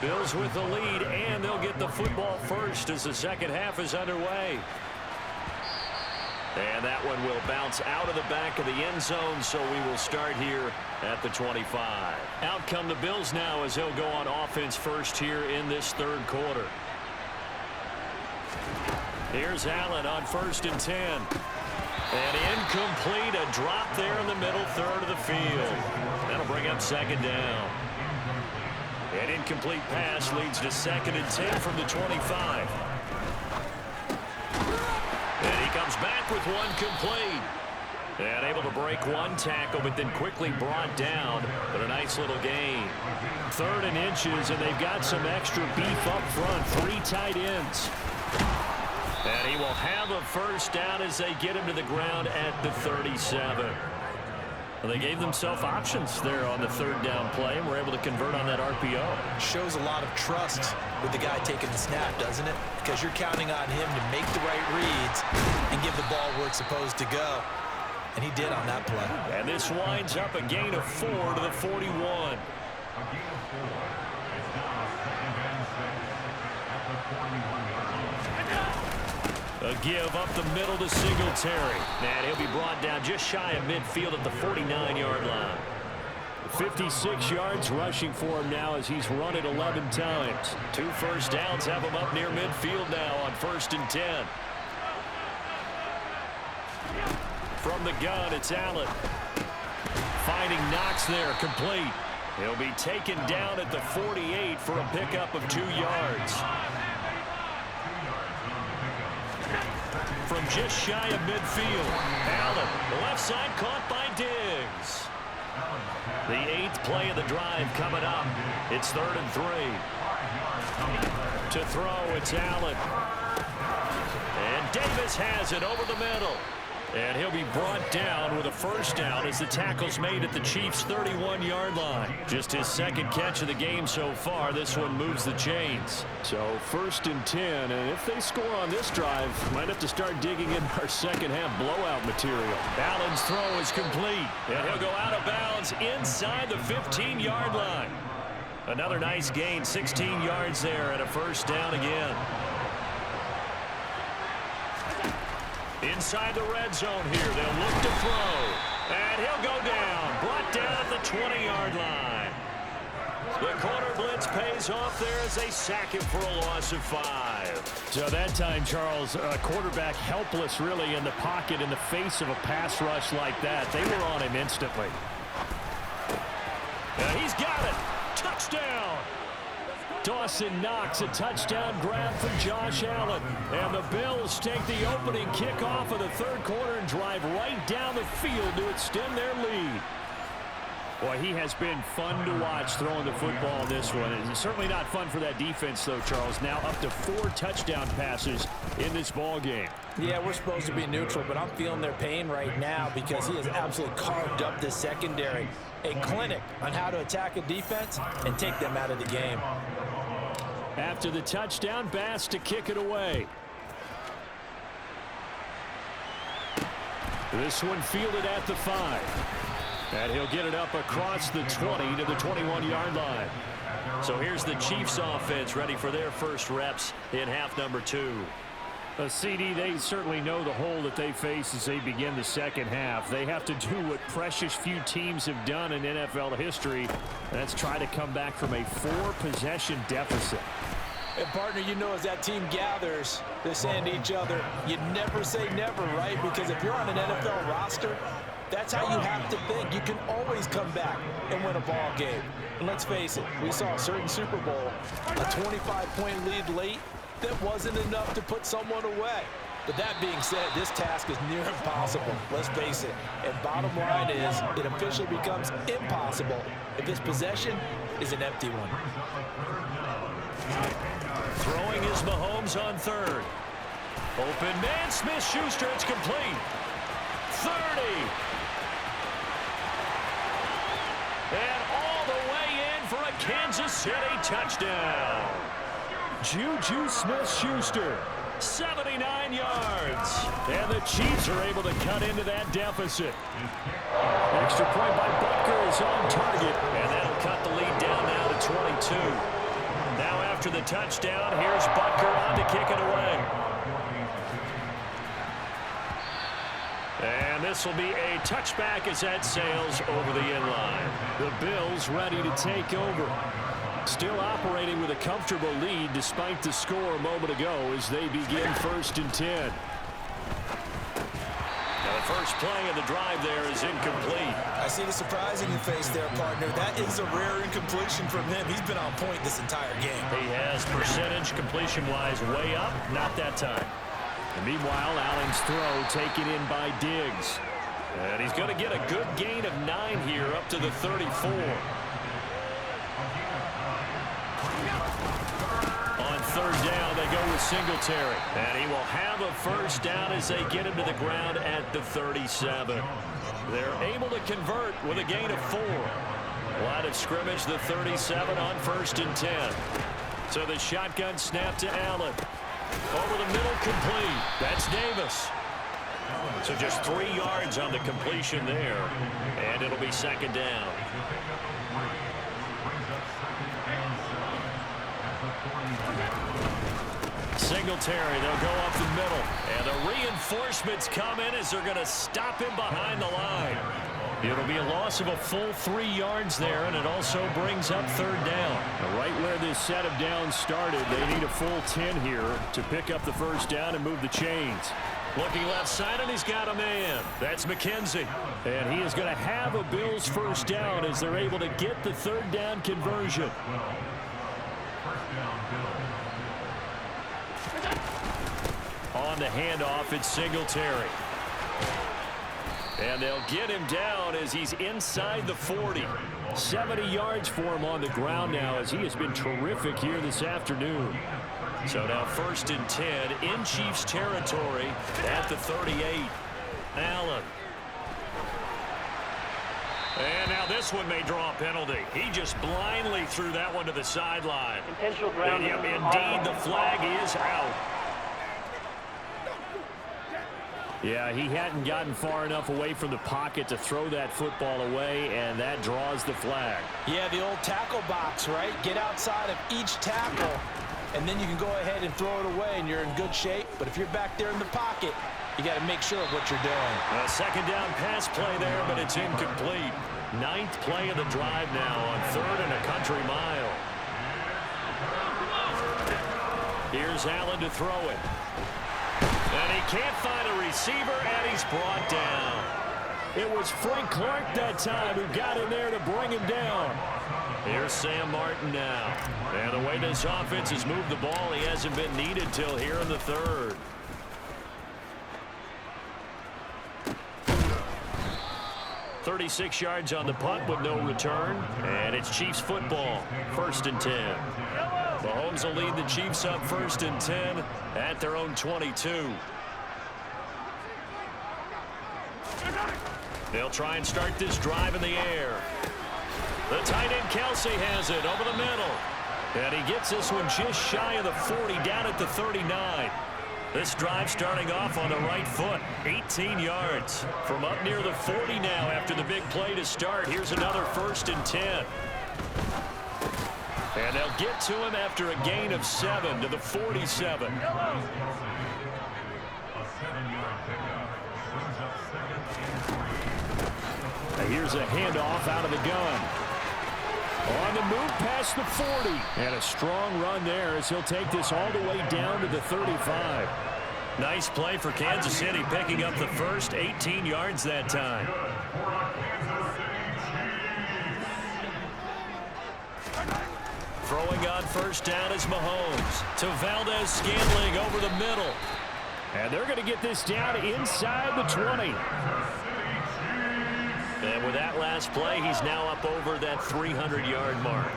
Bills with the lead, and they'll get the football first as the second half is underway. And that one will bounce out of the back of the end zone, so we will start here at the 25. Out come the Bills now as they'll go on offense first here in this third quarter. Here's Allen on 1st and 10. And incomplete, a drop there in the middle third of the field. That'll bring up second down. An incomplete pass leads to 2nd and 10 from the 25. And he comes back with one complete. And able to break one tackle, but then quickly brought down. But a nice little gain. 3rd and inches, and they've got some extra beef up front. 3 tight ends. And he will have a first down as they get him to the ground at the 37. Well, they gave themselves options there on the 3rd down play and were able to convert on that RPO. Shows a lot of trust with the guy taking the snap, doesn't it? Because you're counting on him to make the right reads and give the ball where it's supposed to go. And he did on that play. And this winds up a gain of 4 to the 41. A give up the middle to Singletary. And he'll be brought down just shy of midfield at the 49-yard line. 56 yards rushing for him now as he's run it 11 times. 2 first downs have him up near midfield now on 1st and 10. From the gun, it's Allen. Finding Knox there, complete. He'll be taken down at the 48 for a pickup of 2 yards. From just shy of midfield, Allen, left side caught by Diggs. The 8th play of the drive coming up. It's 3rd and 3. To throw, it's Allen. And Davis has it over the middle. And he'll be brought down with a first down as the tackle's made at the Chiefs' 31-yard line. Just his 2nd catch of the game so far. This one moves the chains. So 1st and 10, and if they score on this drive, might have to start digging in our second-half blowout material. Allen's throw is complete, and he'll go out of bounds inside the 15-yard line. Another nice gain, 16 yards there, and a first down again. Inside the red zone here, they'll look to throw. And he'll go down, brought down at the 20-yard line. The corner blitz pays off there as they sack him for a loss of 5. So that time, Charles, a quarterback helpless really in the pocket in the face of a pass rush like that. They were on him instantly. And he's got it. Touchdown. Dawson Knox, a touchdown grab for Josh Allen. And the Bills take the opening kickoff of the 3rd quarter and drive right down the field to extend their lead. Boy, he has been fun to watch throwing the football in this one. It's certainly not fun for that defense, though, Charles. Now up to 4 touchdown passes in this ball game. Yeah, we're supposed to be neutral, but I'm feeling their pain right now because he has absolutely carved up this secondary. A clinic on how to attack a defense and take them out of the game. After the touchdown, Bass to kick it away. This one fielded at the 5. And he'll get it up across the 20 to the 21-yard line. So here's the Chiefs offense ready for their first reps in half number 2. CD, they certainly know the hole that they face as they begin the second half. They have to do what precious few teams have done in NFL history. That's try to come back from a 4-possession deficit. And partner, you know, as that team gathers, they're saying to each other, you never say never, right? Because if you're on an NFL roster, that's how you have to think. You can always come back and win a ball game. And let's face it, we saw a certain Super Bowl, a 25-point lead late, that wasn't enough to put someone away. But that being said, this task is near impossible. Let's face it. And bottom line is, it officially becomes impossible if this possession is an empty one. Throwing is Mahomes on 3rd. Open man, Smith-Schuster, it's complete. 30. And all the way in for a Kansas City touchdown. Juju Smith-Schuster, 79 yards. And the Chiefs are able to cut into that deficit. Extra point by Butker is on target. And that'll cut the lead down now to 22. Now after the touchdown, here's Butker on to kick it away. And this will be a touchback as that sails over the end line. The Bills ready to take over. Still operating with a comfortable lead despite the score a moment ago as they begin 1st and 10. Now the first play of the drive there is incomplete. I see the surprise in your face there, partner. That is a rare incompletion from him. He's been on point this entire game. He has percentage completion-wise way up, not that time. And meanwhile, Allen's throw taken in by Diggs. And he's going to get a good gain of 9 here up to the 34. On 3rd down, they go with Singletary. And he will have a 1st down as they get him to the ground at the 37. They're able to convert with a gain of 4. Line of scrimmage, the 37 on 1st and 10. So the shotgun snap to Allen. Over the middle, complete. That's Davis. So just 3 yards on the completion there. And it'll be 2nd down. Singletary, they'll go up the middle. And the reinforcements come in as they're going to stop him behind the line. It'll be a loss of a full 3 yards there, and it also brings up 3rd down. Right where this set of downs started, they need a full 10 here to pick up the 1st down and move the chains. Looking left side, and he's got a man. That's McKenzie. And he is going to have a Bills 1st down as they're able to get the 3rd down conversion. On the handoff, it's Singletary. And they'll get him down as he's inside the 40. 70 yards for him on the ground now as he has been terrific here this afternoon. So now 1st and 10 in Chiefs territory at the 38. Allen. And now this one may draw a penalty. He just blindly threw that one to the sideline. Intentional ground. And indeed, the flag is out. Yeah, he hadn't gotten far enough away from the pocket to throw that football away, and that draws the flag. Yeah, the old tackle box, right? Get outside of each tackle, and then you can go ahead and throw it away, and you're in good shape. But if you're back there in the pocket, you got to make sure of what you're doing. A 2nd down pass play there, but it's incomplete. 9th play of the drive now on 3rd and a country mile. Here's Allen to throw it. And he can't find a receiver, and he's brought down. It was Frank Clark that time who got in there to bring him down. Here's Sam Martin now. And the way this offense has moved the ball, he hasn't been needed till here in the 3rd. .36 yards on the punt with no return. And it's Chiefs football. 1st and 10. Mahomes will lead the Chiefs up 1st and 10 at their own 22. They'll try and start this drive in the air. The tight end Kelsey has it over the middle. And he gets this one just shy of the 40 down at the 39. This drive starting off on the right foot. 18 yards from up near the 40 now after the big play to start. Here's another 1st and 10. And they'll get to him after a gain of 7 to the 47. And here's a handoff out of the gun. On the move past the 40. And a strong run there as he'll take this all the way down to the 35. Nice play for Kansas City, picking up the first 18 yards that time. Throwing on 1st down is Mahomes to Valdez-Scantling over the middle. And they're going to get this down inside the 20. And with that last play, he's now up over that 300-yard mark.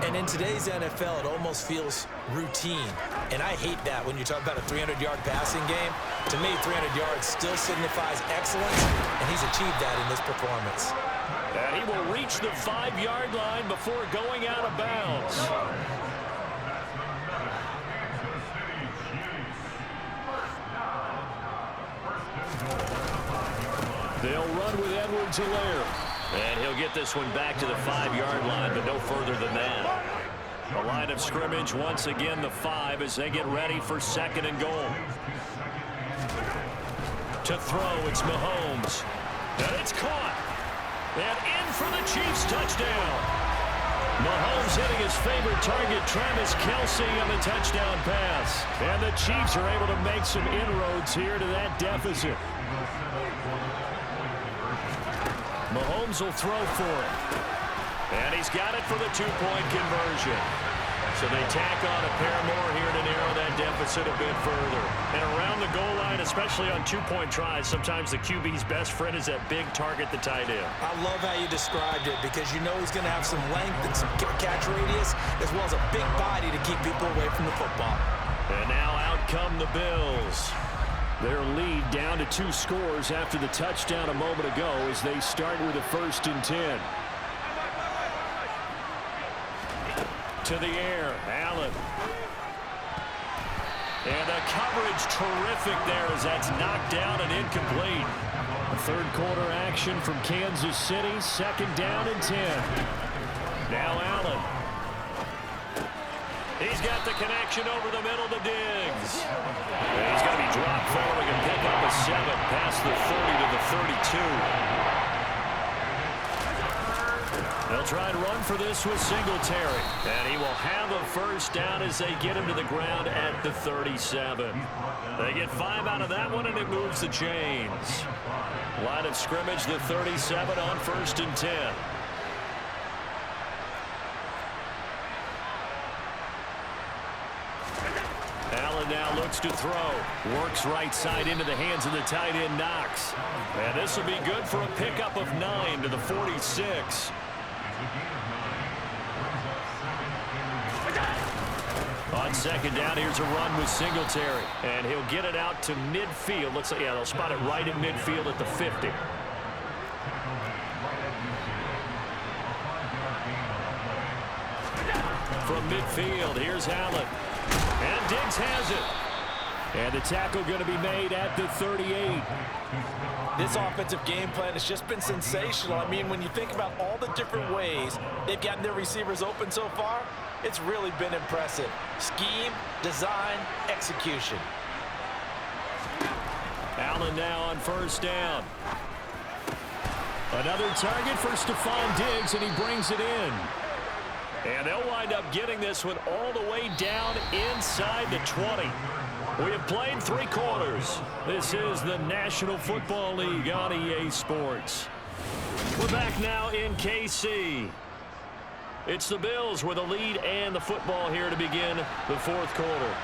And in today's NFL, it almost feels routine. And I hate that when you talk about a 300-yard passing game. To me, 300 yards still signifies excellence, and he's achieved that in this performance. And he will reach the 5-yard line before going out of bounds. They'll run with Edwards-Helaire. And he'll get this one back to the 5-yard line, but no further than that. The line of scrimmage once again the 5 as they get ready for 2nd and goal. To throw, it's Mahomes. And it's caught. And in for the Chiefs touchdown. Mahomes hitting his favorite target, Travis Kelce, on the touchdown pass. And the Chiefs are able to make some inroads here to that deficit. Mahomes will throw for it. And he's got it for the 2-point conversion. So they tack on a pair more here to narrow that deficit a bit further. And around the goal line, especially on 2-point tries, sometimes the QB's best friend is that big target, the tight end. I love how you described it because you know he's going to have some length and some catch radius as well as a big body to keep people away from the football. And now out come the Bills. Their lead down to 2 scores after the touchdown a moment ago as they start with a 1st and 10. To the air, Allen. And the coverage terrific there as that's knocked down and incomplete. A 3rd quarter action from Kansas City, 2nd down and 10. Now Allen. He's got the connection over the middle to Diggs. And he's going to be dropped following a pick up a 7 past the 30 to the 32. They'll try and run for this with Singletary. And he will have a 1st down as they get him to the ground at the 37. They get 5 out of that one, and it moves the chains. Line of scrimmage, the 37 on 1st and 10. Allen now looks to throw. Works right side into the hands of the tight end, Knox. And this will be good for a pickup of 9 to the 46. On 2nd down, here's a run with Singletary. And he'll get it out to midfield. Looks like, yeah, they'll spot it right at midfield at the 50. From midfield, here's Allen. And Diggs has it. And the tackle going to be made at the 38. This offensive game plan has just been sensational. I mean, when you think about all the different ways they've gotten their receivers open so far, it's really been impressive. Scheme, design, execution. Allen now on 1st down. Another target for Stephon Diggs, and he brings it in. And they'll wind up getting this one all the way down inside the 20. We have played 3 quarters. This is the National Football League on EA Sports. We're back now in KC. It's the Bills with a lead and the football here to begin the 4th quarter.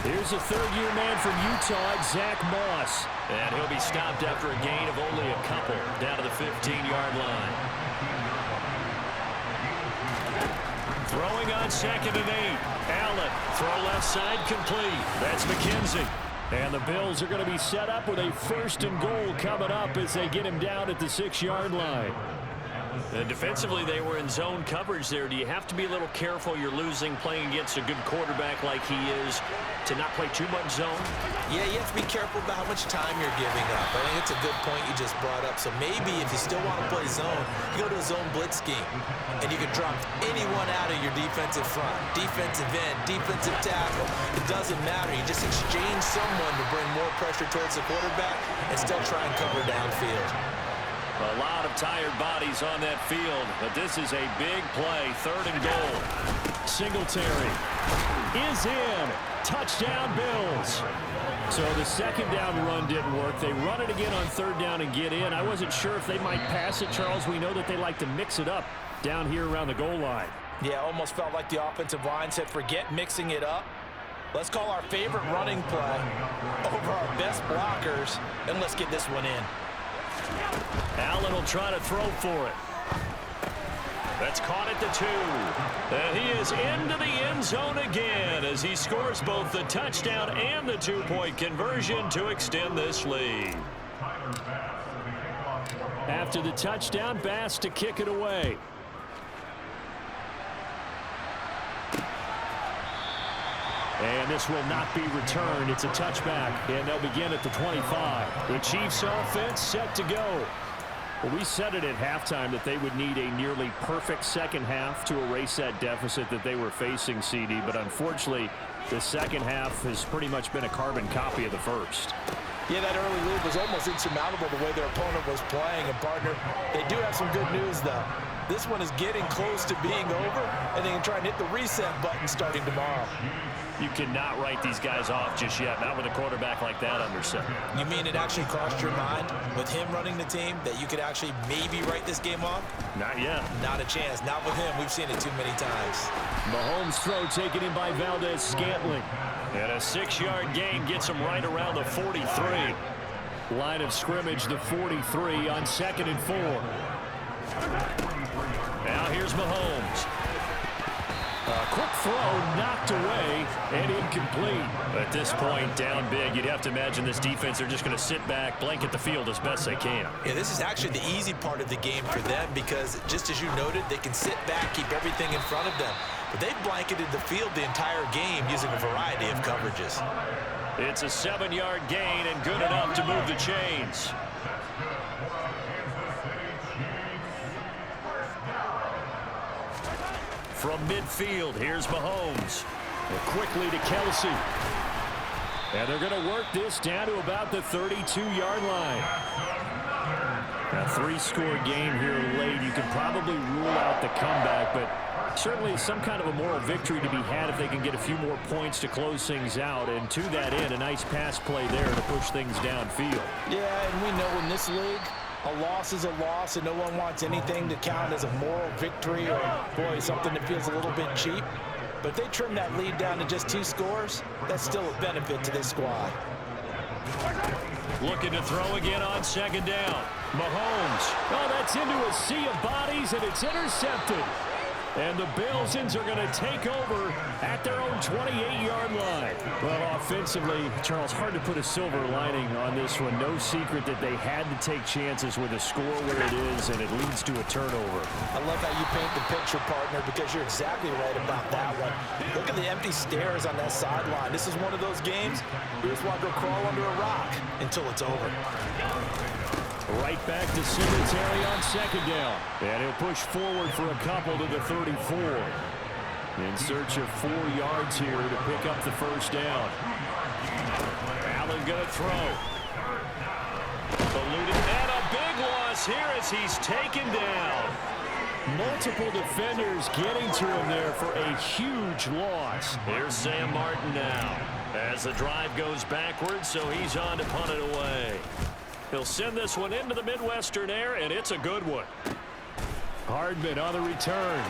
Here's a 3rd-year man from Utah, Zach Moss. And he'll be stopped after a gain of only a couple down to the 15-yard line. Throwing on 2nd and 8. Allen, throw left side complete. That's McKenzie. And the Bills are going to be set up with a 1st and goal coming up as they get him down at the 6-yard line. And defensively, they were in zone coverage there. Do you have to be a little careful? You're losing playing against a good quarterback like he is to not play too much zone? Yeah, you have to be careful about how much time you're giving up. I think it's a good point you just brought up. So maybe if you still want to play zone, you go to a zone blitz scheme. And you can drop anyone out of your defensive front. Defensive end, defensive tackle. It doesn't matter. You just exchange someone to bring more pressure towards the quarterback and still try and cover downfield. A lot of tired bodies on that field, but this is a big play. 3rd and goal. Singletary is in. Touchdown, Bills. So the 2nd down run didn't work. They run it again on 3rd down and get in. I wasn't sure if they might pass it, Charles. We know that they like to mix it up down here around the goal line. Yeah, almost felt like the offensive line said, forget mixing it up. Let's call our favorite running play over our best blockers, and let's get this one in. Allen will try to throw for it. That's caught at the 2. And he is into the end zone again as he scores both the touchdown and the 2-point conversion to extend this lead. After the touchdown, Bass to kick it away. And this will not be returned. It's a touchback, and they'll begin at the 25. The Chiefs offense set to go. Well, we said it at halftime that they would need a nearly perfect second half to erase that deficit that they were facing, CD. But unfortunately, the second half has pretty much been a carbon copy of the first. Yeah, that early lead was almost insurmountable the way their opponent was playing. And, partner, they do have some good news, though. This one is getting close to being over, and they can try and hit the reset button starting tomorrow. You cannot write these guys off just yet, not with a quarterback like that under center. You mean it actually crossed your mind with him running the team that you could actually maybe write this game off? Not yet. Not a chance. Not with him. We've seen it too many times. Mahomes' throw taken in by Valdez-Scantling. And a 6-yard gain gets him right around the 43. Line of scrimmage, the 43 on 2nd and 4. Now here's Mahomes. A quick throw knocked away and incomplete. At this point, down big, you'd have to imagine this defense, they're just going to sit back, blanket the field as best they can. Yeah, this is actually the easy part of the game for them because, just as you noted, they can sit back, keep everything in front of them. But they've blanketed the field the entire game using a variety of coverages. It's a 7-yard gain and good enough to move the chains. From midfield, here's Mahomes. Quickly to Kelsey. And they're going to work this down to about the 32-yard line. A 3-score game here late. You can probably rule out the comeback, but certainly some kind of a moral victory to be had if they can get a few more points to close things out. And to that end, a nice pass play there to push things downfield. Yeah, and we know in this league, a loss is a loss, and no one wants anything to count as a moral victory or, boy, something that feels a little bit cheap. But if they trim that lead down to just 2 scores, that's still a benefit to this squad. Looking to throw again on 2nd down. Mahomes. Oh, that's into a sea of bodies, and it's intercepted. And the Bills are going to take over at their own 28-yard line. Well, offensively, Charles, hard to put a silver lining on this one. No secret that they had to take chances with a score where it is, and it leads to a turnover. I love how you paint the picture, partner, because you're exactly right about that one. Look at the empty stairs on that sideline. This is one of those games you just want to go crawl under a rock until it's over. Right back to Singletary on 2nd down. And he'll push forward for a couple to the 34. In search of 4 yards here to pick up the first down. Allen going to throw. Eluded, and a big loss here as he's taken down. Multiple defenders getting to him there for a huge loss. Here's Sam Martin now as the drive goes backwards, so he's on to punt it away. He'll send this one into the Midwestern air, and it's a good one. Hardman on the return.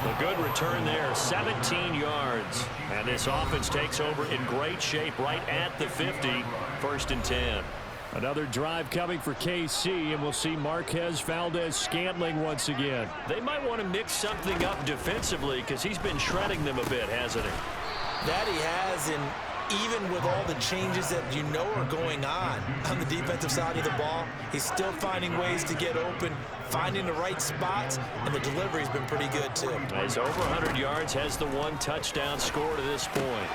A good return there, 17 yards. And this offense takes over in great shape right at the 50, 1st and 10. Another drive coming for KC, and we'll see Marquez Valdez-Scantling once again. They might want to mix something up defensively because he's been shredding them a bit, hasn't he? That he has, and even with all the changes that you know are going on the defensive side of the ball, he's still finding ways to get open, finding the right spots, and the delivery's been pretty good, too. He's over 100 yards, has the 1 touchdown score to this point.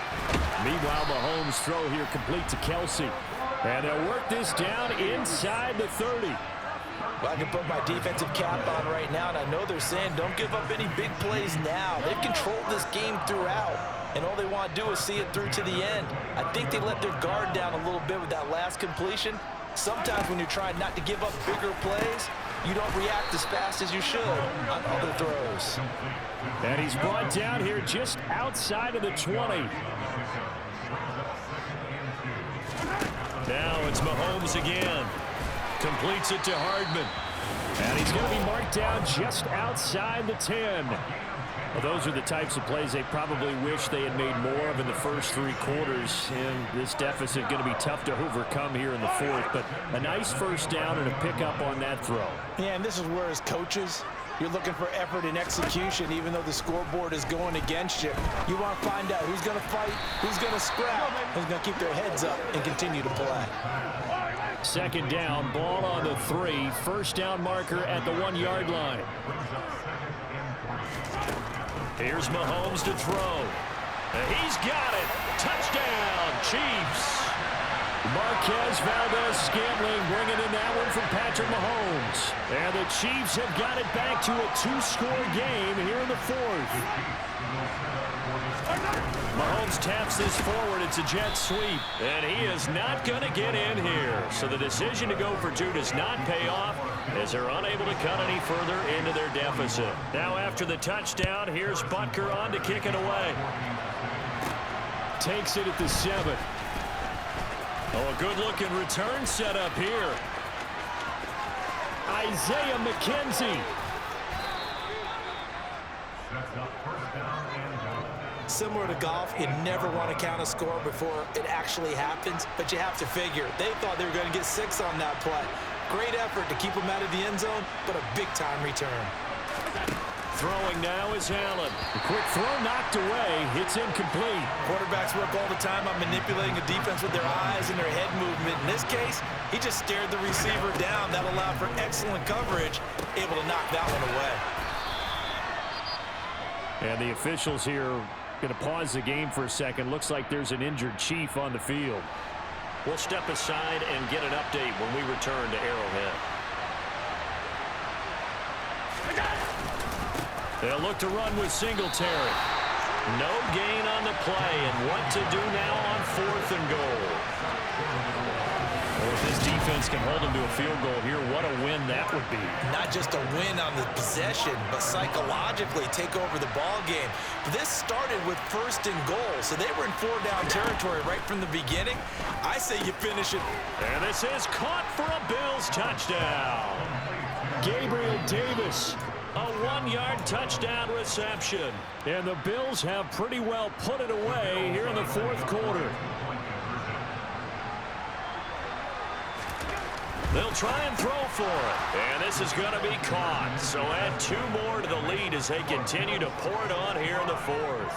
Meanwhile, Mahomes' throw here complete to Kelsey. And they'll work this down inside the 30. Well, I can put my defensive cap on right now, and I know they're saying don't give up any big plays now. They've controlled this game throughout, and all they want to do is see it through to the end. I think they let their guard down a little bit with that last completion. Sometimes when you're trying not to give up bigger plays, you don't react as fast as you should on other throws. And he's brought down here just outside of the 20. Now it's Mahomes again. Completes it to Hardman. And he's going to be marked down just outside the 10. Well, those are the types of plays they probably wish they had made more of in the first 3 quarters. And this deficit going to be tough to overcome here in the 4th. But a nice first down and a pickup on that throw. Yeah, and this is where as coaches, you're looking for effort and execution, even though the scoreboard is going against you. You want to find out who's going to fight, who's going to scrap, who's going to keep their heads up and continue to play. 2nd down, ball on the 3. First down marker at the 1-yard line. Here's Mahomes to throw. And he's got it. Touchdown, Chiefs. Marquez Valdes-Scantling bringing in that one from Patrick Mahomes. And the Chiefs have got it back to a 2-score game here in the fourth. Mahomes taps this forward. It's a jet sweep. And he is not going to get in here. So the decision to go for two does not pay off as they're unable to cut any further into their deficit. Now after the touchdown, here's Butker on to kick it away. Takes it at the 7. Oh, a good-looking return set up here. Isaiah McKenzie. Similar to golf, you never want to count a score before it actually happens, but you have to figure. They thought they were going to get 6 on that play. Great effort to keep them out of the end zone, but a big-time return. Throwing now is Allen. The quick throw knocked away. It's incomplete. Quarterbacks work all the time on manipulating a defense with their eyes and their head movement. In this case, he just stared the receiver down. That allowed for excellent coverage, able to knock that one away. And the officials here going to pause the game for a second. Looks like there's an injured Chief on the field. We'll step aside and get an update when we return to Arrowhead. They'll look to run with Singletary. No gain on the play, and what to do now on 4th and goal. Well, if this defense can hold them to a field goal here, what a win that would be. Not just a win on the possession, but psychologically take over the ball game. This started with 1st and goal, so they were in 4-down territory right from the beginning. I say you finish it. And this is caught for a Bills touchdown. Gabriel Davis. A 1-yard touchdown reception. And the Bills have pretty well put it away here in the 4th quarter. They'll try and throw for it. And this is going to be caught. So add 2 more to the lead as they continue to pour it on here in the 4th.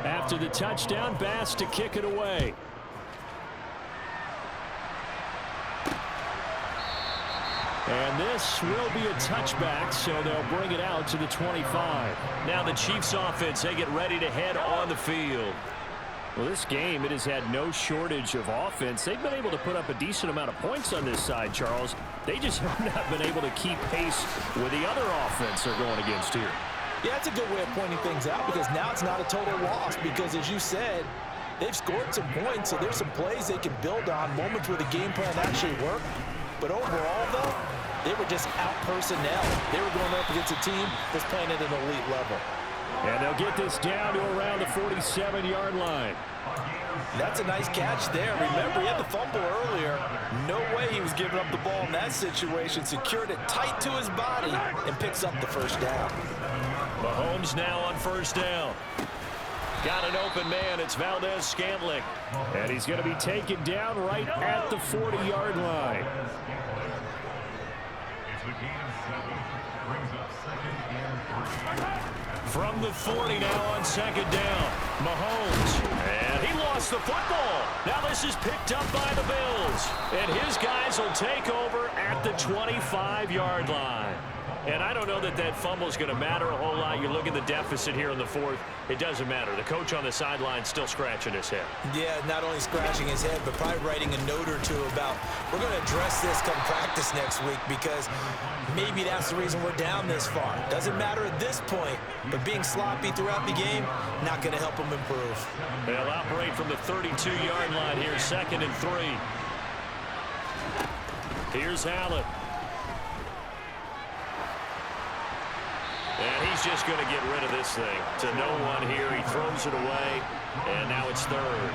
After the touchdown, Bass to kick it away. And this will be a touchback, so they'll bring it out to the 25. Now the Chiefs offense, they get ready to head on the field. Well, this game, it has had no shortage of offense. They've been able to put up a decent amount of points on this side, Charles. They just have not been able to keep pace with the other offense they're going against here. Yeah, that's a good way of pointing things out because now it's not a total loss because, as you said, they've scored some points, so there's some plays they can build on, moments where the game plan actually worked. But overall, though, they were just out personnel. They were going up against a team that's playing at an elite level. And they'll get this down to around the 47-yard line. That's a nice catch there. Remember, he had the fumble earlier. No way he was giving up the ball in that situation. Secured it tight to his body and picks up the 1st down. Mahomes now on 1st down. Got an open man. It's Valdes-Scantling. And he's going to be taken down right at the 40-yard line. From the 40 now on 2nd down. Mahomes. And he lost the football. Now this is picked up by the Bills. And his guys will take over at the 25-yard line. And I don't know that that fumble is going to matter a whole lot. You look at the deficit here in the 4th. It doesn't matter. The coach on the sideline still scratching his head. Yeah, not only scratching his head, but probably writing a note or two about, we're going to address this come practice next week because maybe that's the reason we're down this far. Doesn't matter at this point, but being sloppy throughout the game, not going to help them improve. They'll operate from the 32-yard line here, 2nd and 3. Here's Allen. And he's just going to get rid of this thing to no one here. He throws it away, and now it's 3rd.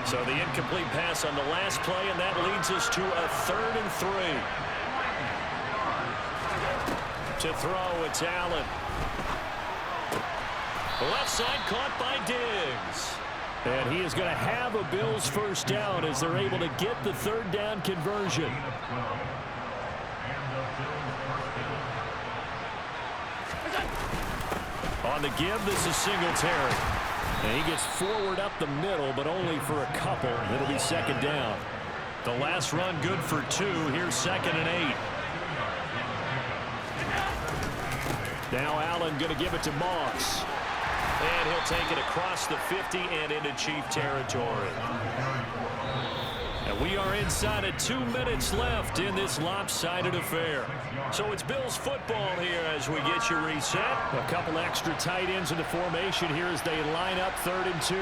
So the incomplete pass on the last play, and that leads us to a 3rd and 3. To throw, it's Allen. Left side caught by Diggs. And he is going to have a Bills 1st down as they're able to get the 3rd down conversion. On the give, this is Singletary. And he gets forward up the middle, but only for a couple. It'll be 2nd down. The last run good for 2. Here's 2nd and 8. Now Allen going to give it to Moss. And he'll take it across the 50 and into Chief territory. And we are inside of 2 minutes left in this lopsided affair. So it's Bills football here as we get you reset. A couple extra tight ends in the formation here as they line up 3rd and 2.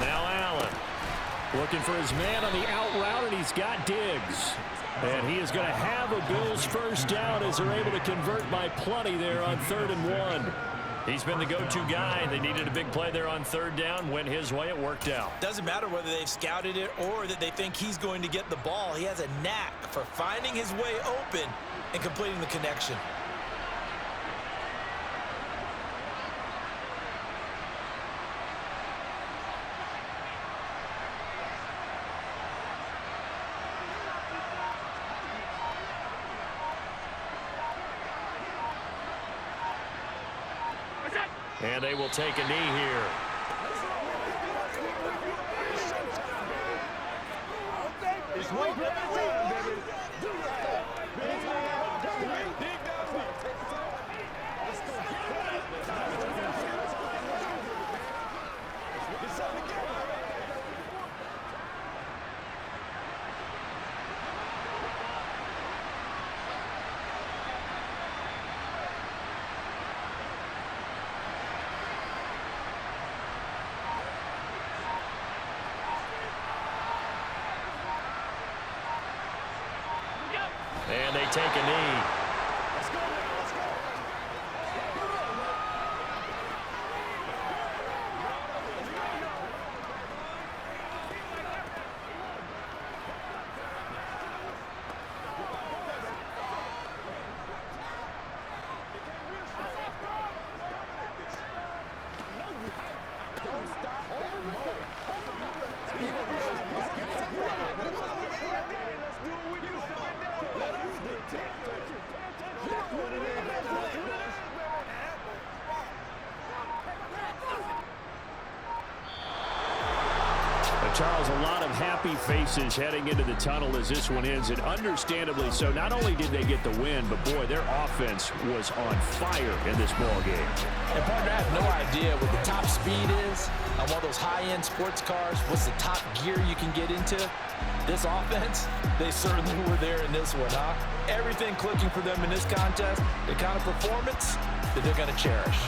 Now Allen. Looking for his man on the out route, and he's got Diggs. And he is going to have a Bills first down as they're able to convert by plenty there on 3rd and 1. He's been the go-to guy. They needed a big play there on 3rd down. Went his way. It worked out. Doesn't matter whether they've scouted it or that they think he's going to get the ball. He has a knack for finding his way open and completing the connection. And they will take a knee here. And they take a knee. Charles, a lot of happy faces heading into the tunnel as this one ends, and understandably so. Not only did they get the win, but boy, their offense was on fire in this ball game. And partner, I have no idea what the top speed is on one of those high-end sports cars. What's the top gear you can get into? This offense, they certainly were there in this one, huh? Everything clicking for them in this contest, the kind of performance that they're going to cherish.